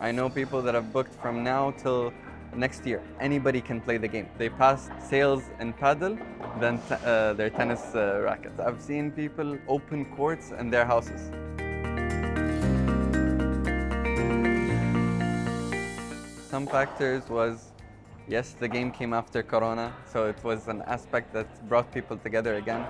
I know people that have booked from now till next year. Anybody can play the game. They passed sales in paddle, then their tennis rackets. I've seen people open courts in their houses. Some factors was, yes, the game came after Corona, so it was an aspect that brought people together again.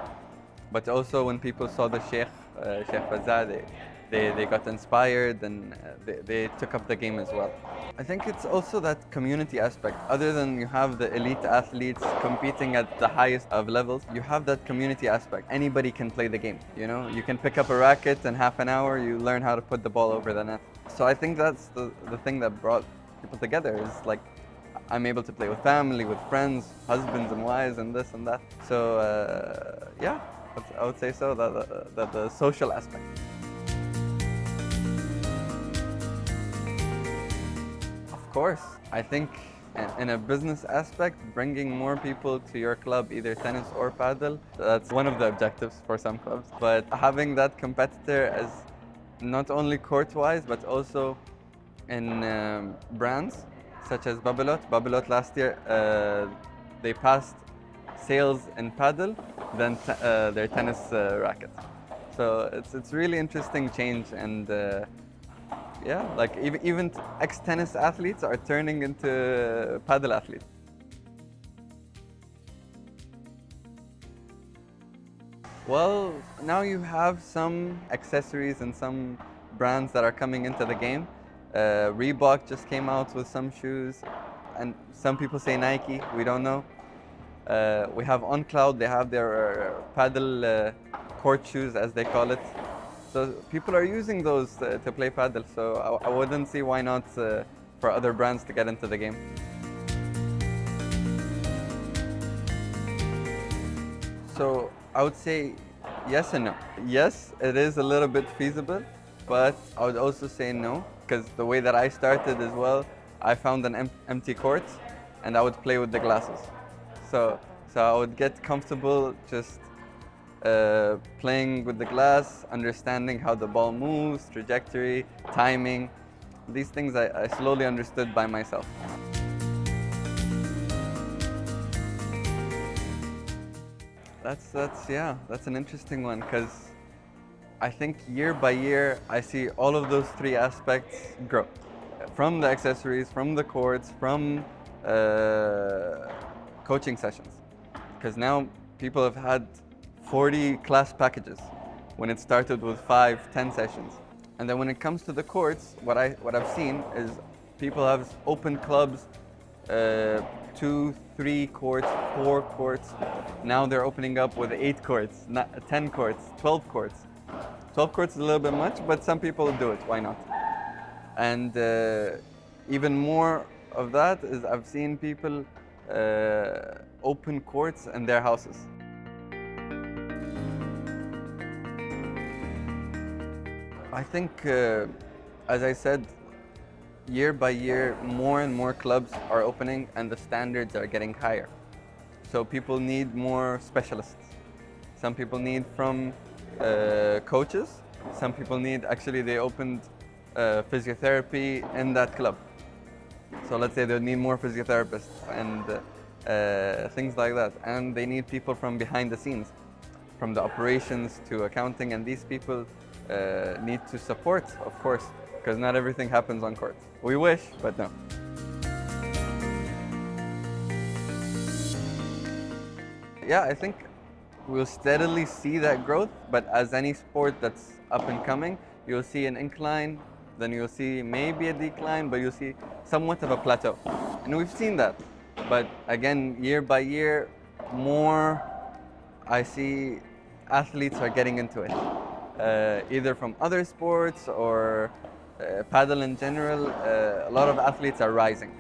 But also when people saw the Sheikh Fazza, they got inspired and they took up the game as well. I think it's also that community aspect. Other than you have the elite athletes competing at the highest of levels, you have that community aspect. Anybody can play the game, you know? You can pick up a racket in half an hour, you learn how to put the ball over the net. So I think that's the thing that brought people together, is like, I'm able to play with family, with friends, husbands and wives and this and that. So yeah, I would say so, that the social aspect. Of course, I think in a business aspect, bringing more people to your club, either tennis or paddle, that's one of the objectives for some clubs. But having that competitor as not only court-wise, but also in brands, such as Babelot last year, they passed sales in paddle, then their tennis racket. So it's really interesting change, and yeah, like even ex-tennis athletes are turning into paddle athletes. Well, now you have some accessories and some brands that are coming into the game. Reebok just came out with some shoes, and some people say Nike, we don't know. We have On Cloud, they have their paddle court shoes, as they call it. So people are using those to play paddle, so I wouldn't see why not for other brands to get into the game. So I would say yes and no. Yes, it is a little bit feasible, but I would also say no, because the way that I started as well, I found an empty court and I would play with the glasses. So I would get comfortable just playing with the glass, understanding how the ball moves, trajectory, timing. These things I slowly understood by myself. That's an interesting one, because I think year by year I see all of those three aspects grow. From the accessories, from the courts, from coaching sessions. Because now people have had 40 class packages when it started with 5-10 sessions. And then when it comes to the courts, what I've seen is people have open clubs, 2, 3 courts, 4 courts. Now they're opening up with 8 courts, 10 courts, 12 courts. 12 courts is a little bit much, but some people do it, why not? And even more of that is I've seen people open courts in their houses. I think, as I said, year by year, more and more clubs are opening and the standards are getting higher. So people need more specialists. Some people need from coaches. Some people need, actually they opened physiotherapy in that club. So let's say they need more physiotherapists and things like that. And they need people from behind the scenes, from the operations to accounting, and these people need to support, of course, because not everything happens on court. We wish, but no. Yeah, I think we'll steadily see that growth, but as any sport that's up and coming, you'll see an incline, then you'll see maybe a decline, but you'll see somewhat of a plateau. And we've seen that. But again, year by year, more I see athletes are getting into it. Either from other sports or paddle in general, a lot of athletes are rising.